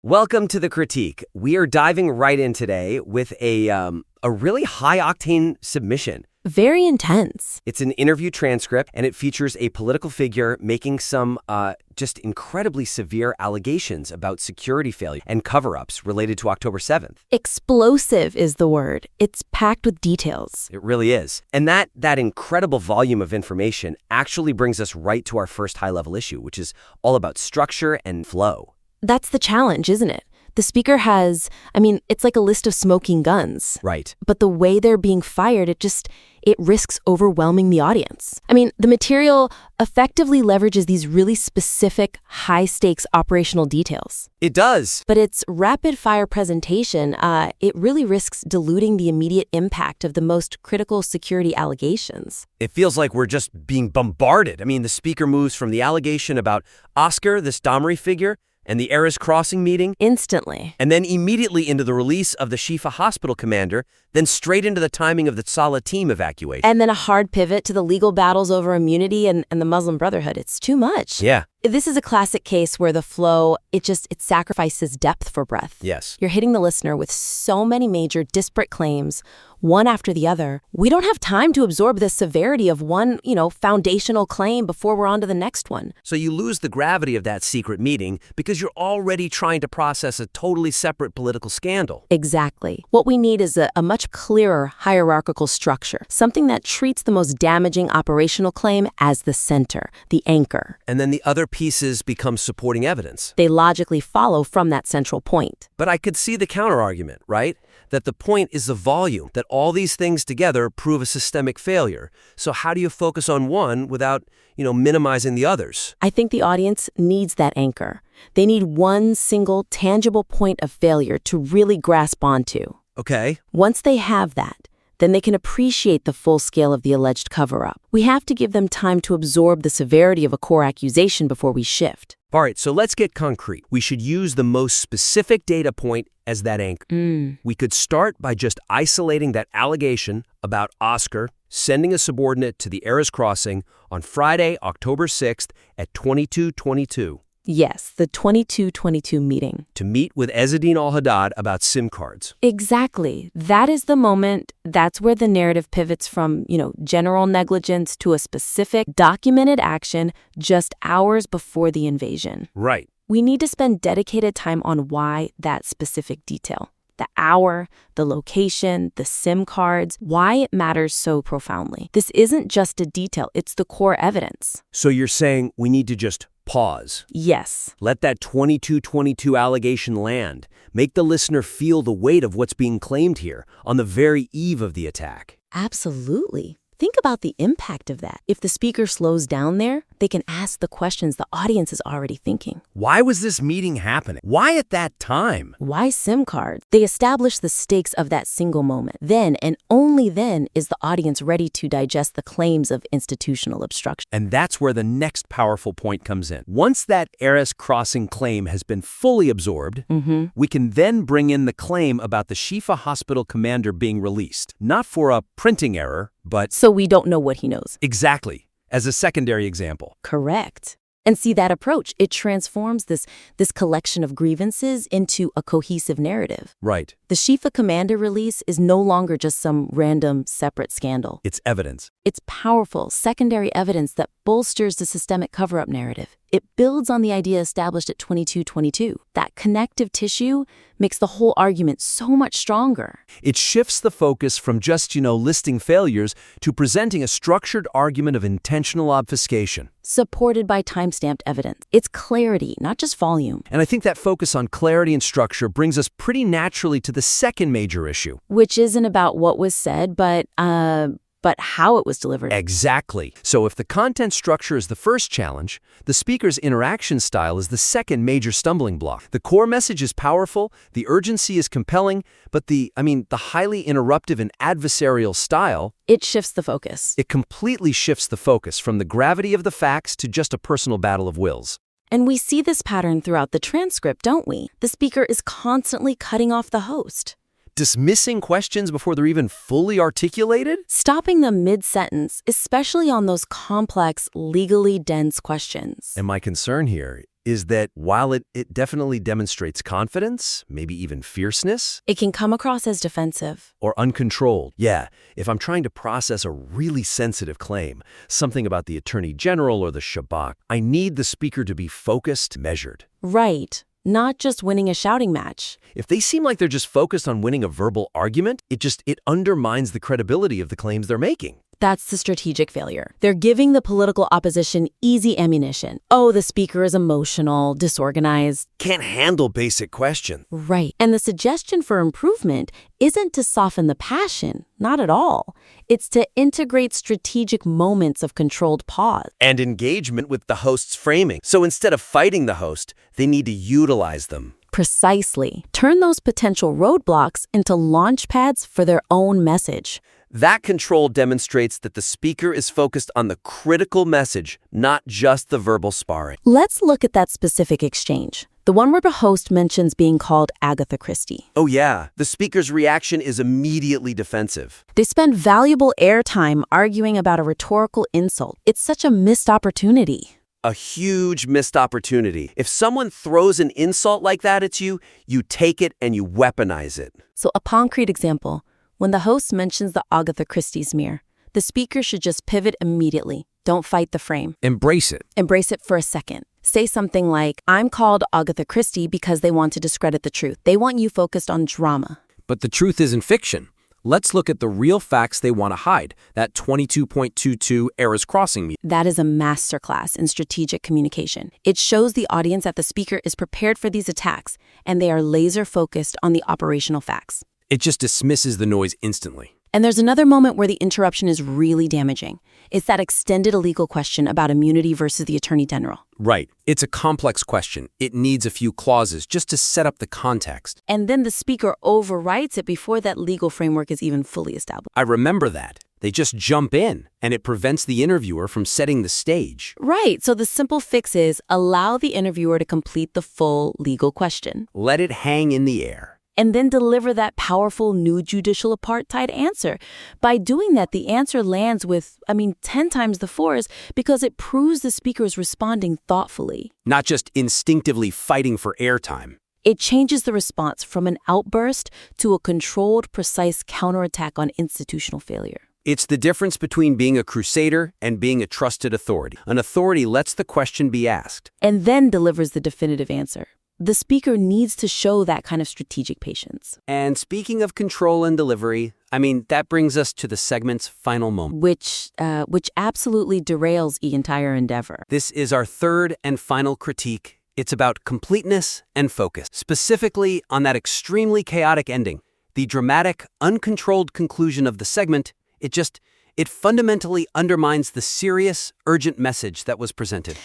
Welcome to The Critique. We are diving right in today with a really high-octane submission. Very intense. It's an interview transcript, and it features a political figure making some just incredibly severe allegations about security failure and cover-ups related to October 7th. Explosive is the word. It's packed with details. It really is. And that incredible volume of information actually brings us right to our first high-level issue, which is all about structure and flow. That's the challenge, isn't it? The speaker has, it's like a list of smoking guns. Right. But the way they're being fired, it risks overwhelming the audience. The material effectively leverages these really specific, high-stakes operational details. It does. But its rapid-fire presentation, it really risks diluting the immediate impact of the most critical security allegations. It feels like we're just being bombarded. The speaker moves from the allegation about Oscar, this Domri figure, and the Erez Crossing meeting. Instantly. And then immediately into the release of the Shifa hospital commander, then straight into the timing of the Tzala team evacuation. And then a hard pivot to the legal battles over immunity and the Muslim Brotherhood. It's too much. Yeah. This is a classic case where the flow, it sacrifices depth for breadth. Yes. You're hitting the listener with so many major disparate claims, one after the other. We don't have time to absorb the severity of one, foundational claim before we're on to the next one. So you lose the gravity of that secret meeting because you're already trying to process a totally separate political scandal. Exactly. What we need is a much clearer hierarchical structure, something that treats the most damaging operational claim as the center, the anchor. And then the other pieces become supporting evidence. They logically follow from that central point. But I could see the counterargument, right? That the point is the volume, that all these things together prove a systemic failure. So how do you focus on one without, minimizing the others? I think the audience needs that anchor. They need one single, tangible point of failure to really grasp onto. Okay. Once they have that, then they can appreciate the full scale of the alleged cover-up. We have to give them time to absorb the severity of a core accusation before we shift. All right, so let's get concrete. We should use the most specific data point as that anchor. We could start by just isolating that allegation about Oscar sending a subordinate to the Erez Crossing on Friday, October 6th at 22:22. Yes, the 22:22 meeting. To meet with Ezzedine al-Haddad about SIM cards. Exactly. That is the moment. That's where the narrative pivots from, general negligence to a specific documented action just hours before the invasion. Right. We need to spend dedicated time on why that specific detail. The hour, the location, the SIM cards, why it matters so profoundly. This isn't just a detail, it's the core evidence. So you're saying we need to just pause. Yes. Let that 22:22 allegation land. Make the listener feel the weight of what's being claimed here on the very eve of the attack. Absolutely. Think about the impact of that. If the speaker slows down there, they can ask the questions the audience is already thinking. Why was this meeting happening? Why at that time? Why SIM cards? They establish the stakes of that single moment. Then, and only then, is the audience ready to digest the claims of institutional obstruction. And that's where the next powerful point comes in. Once that Erez Crossing claim has been fully absorbed, we can then bring in the claim about the Shifa hospital commander being released. Not for a printing error, but so we don't know what he knows. Exactly, as a secondary example. Correct. And see that approach, it transforms this collection of grievances into a cohesive narrative. Right. The Shifa commander release is no longer just some random, separate scandal. It's evidence. It's powerful, secondary evidence that bolsters the systemic cover-up narrative. It builds on the idea established at 22:22. That connective tissue makes the whole argument so much stronger. It shifts the focus from just, listing failures to presenting a structured argument of intentional obfuscation. Supported by time-stamped evidence. It's clarity, not just volume. And I think that focus on clarity and structure brings us pretty naturally to the second major issue. Which isn't about what was said, but how it was delivered. Exactly. So if the content structure is the first challenge, the speaker's interaction style is the second major stumbling block. The core message is powerful, the urgency is compelling, but the highly interruptive and adversarial style, it shifts the focus. It completely shifts the focus from the gravity of the facts to just a personal battle of wills. And we see this pattern throughout the transcript, don't we? The speaker is constantly cutting off the host. Dismissing questions before they're even fully articulated? Stopping them mid-sentence, especially on those complex, legally dense questions. And my concern here is that while it definitely demonstrates confidence, maybe even fierceness, It can come across as defensive. or uncontrolled. Yeah, if I'm trying to process a really sensitive claim, something about the Attorney General or the Shabak, I need the speaker to be focused, measured. Right. Not just winning a shouting match. If they seem like they're just focused on winning a verbal argument, it undermines the credibility of the claims they're making. That's the strategic failure. They're giving the political opposition easy ammunition. Oh, the speaker is emotional, disorganized. Can't handle basic questions. Right. And the suggestion for improvement isn't to soften the passion, not at all. It's to integrate strategic moments of controlled pause. And engagement with the host's framing. So instead of fighting the host, they need to utilize them. Precisely. Turn those potential roadblocks into launch pads for their own message. That control demonstrates that the speaker is focused on the critical message, not just the verbal sparring. Let's look at that specific exchange. The one where the host mentions being called Agatha Christie. Oh yeah, the speaker's reaction is immediately defensive. They spend valuable airtime arguing about a rhetorical insult. It's such a missed opportunity. A huge missed opportunity. If someone throws an insult like that at you, you take it and you weaponize it. So a concrete example, when the host mentions the Agatha Christie smear, the speaker should just pivot immediately. Don't fight the frame. Embrace it. Embrace it for a second. Say something like, I'm called Agatha Christie because they want to discredit the truth. They want you focused on drama. But the truth isn't fiction. Let's look at the real facts they want to hide, that 22.22 errors crossing me. That is a masterclass in strategic communication. It shows the audience that the speaker is prepared for these attacks, and they are laser focused on the operational facts. It just dismisses the noise instantly. And there's another moment where the interruption is really damaging. It's that extended illegal question about immunity versus the Attorney General. Right. It's a complex question. It needs a few clauses just to set up the context. And then the speaker overwrites it before that legal framework is even fully established. I remember that. They just jump in, and it prevents the interviewer from setting the stage. Right. So the simple fix is allow the interviewer to complete the full legal question. Let it hang in the air. And then deliver that powerful new judicial apartheid answer. By doing that, the answer lands with, 10 times the force because it proves the speaker is responding thoughtfully. Not just instinctively fighting for airtime. It changes the response from an outburst to a controlled, precise counterattack on institutional failure. It's the difference between being a crusader and being a trusted authority. An authority lets the question be asked. And then delivers the definitive answer. The speaker needs to show that kind of strategic patience. And speaking of control and delivery, that brings us to the segment's final moment. Which absolutely derails the entire endeavor. This is our third and final critique. It's about completeness and focus, specifically on that extremely chaotic ending. The dramatic, uncontrolled conclusion of the segment, it fundamentally undermines the serious, urgent message that was presented.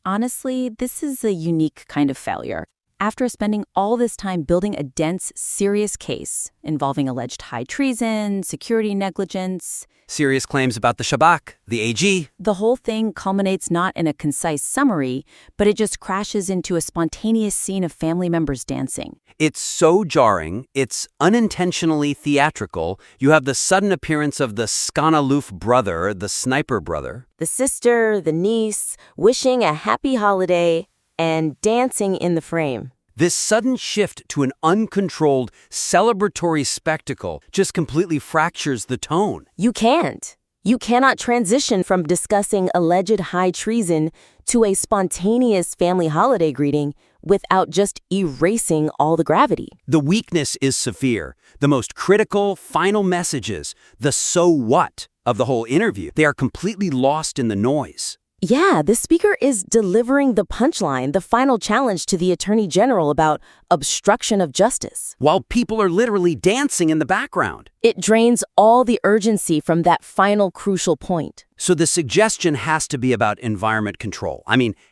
Honestly, this is a unique kind of failure. After spending all this time building a dense, serious case involving alleged high treason, security negligence, serious claims about the Shabak, the AG. The whole thing culminates not in a concise summary, but it just crashes into a spontaneous scene of family members dancing. It's so jarring, it's unintentionally theatrical. You have the sudden appearance of the Skanaloof brother, the sniper brother. The sister, the niece, wishing a happy holiday and dancing in the frame. This sudden shift to an uncontrolled, celebratory spectacle just completely fractures the tone. You can't. You cannot transition from discussing alleged high treason to a spontaneous family holiday greeting without just erasing all the gravity. The weakness is severe. The most critical, final messages, the so what of the whole interview, they are completely lost in the noise. Yeah, the speaker is delivering the punchline, the final challenge to the Attorney General about obstruction of justice. While people are literally dancing in the background. It drains all the urgency from that final crucial point. So the suggestion has to be about environment control.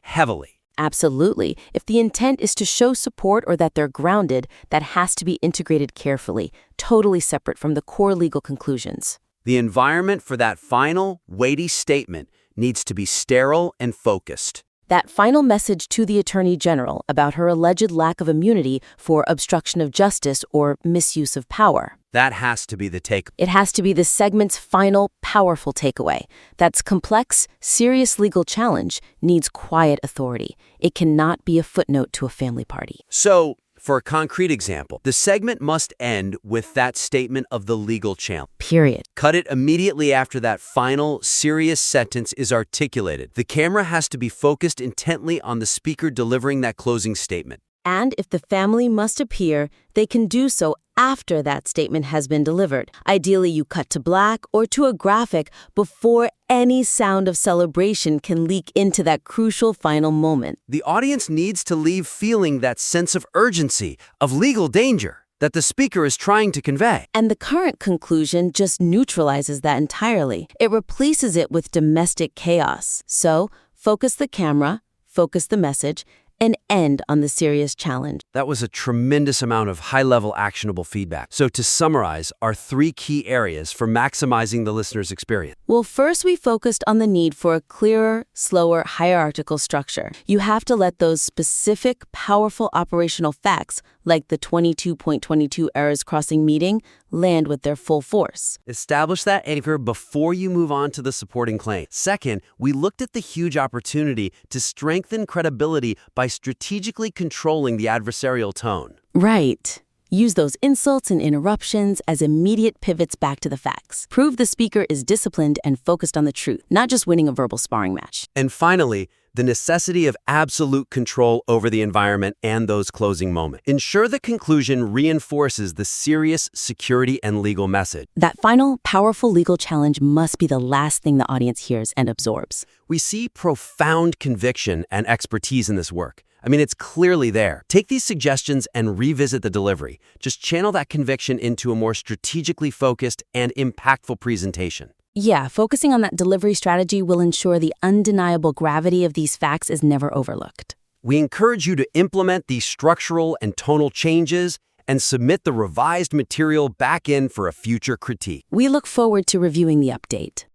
Heavily. Absolutely. If the intent is to show support or that they're grounded, that has to be integrated carefully, totally separate from the core legal conclusions. The environment for that final, weighty statement needs to be sterile and focused. That final message to the Attorney General about her alleged lack of immunity for obstruction of justice or misuse of power. That has to be the take. It has to be the segment's final, powerful takeaway. That's complex, serious legal challenge needs quiet authority. It cannot be a footnote to a family party. So, for a concrete example, the segment must end with that statement of the legal challenge. Period. Cut it immediately after that final, serious sentence is articulated. The camera has to be focused intently on the speaker delivering that closing statement. And if the family must appear, they can do so after that statement has been delivered. Ideally, you cut to black or to a graphic before any sound of celebration can leak into that crucial final moment. The audience needs to leave feeling that sense of urgency, of legal danger, that the speaker is trying to convey. And the current conclusion just neutralizes that entirely. It replaces it with domestic chaos. So, focus the camera, focus the message, and end on the serious challenge. That was a tremendous amount of high-level actionable feedback. So to summarize, our 3 key areas for maximizing the listener's experience. Well, first we focused on the need for a clearer, slower, hierarchical structure. You have to let those specific, powerful operational facts, like the 22.22 errors crossing meeting, land with their full force. Establish that anchor before you move on to the supporting claim. Second, we looked at the huge opportunity to strengthen credibility by strategically controlling the adversarial tone. Right. Use those insults and interruptions as immediate pivots back to the facts. Prove the speaker is disciplined and focused on the truth, not just winning a verbal sparring match. And finally, the necessity of absolute control over the environment and those closing moments. Ensure the conclusion reinforces the serious security and legal message. That final, powerful legal challenge must be the last thing the audience hears and absorbs. We see profound conviction and expertise in this work. I mean, it's clearly there. Take these suggestions and revisit the delivery. Just channel that conviction into a more strategically focused and impactful presentation. Yeah, focusing on that delivery strategy will ensure the undeniable gravity of these facts is never overlooked. We encourage you to implement these structural and tonal changes and submit the revised material back in for a future critique. We look forward to reviewing the update.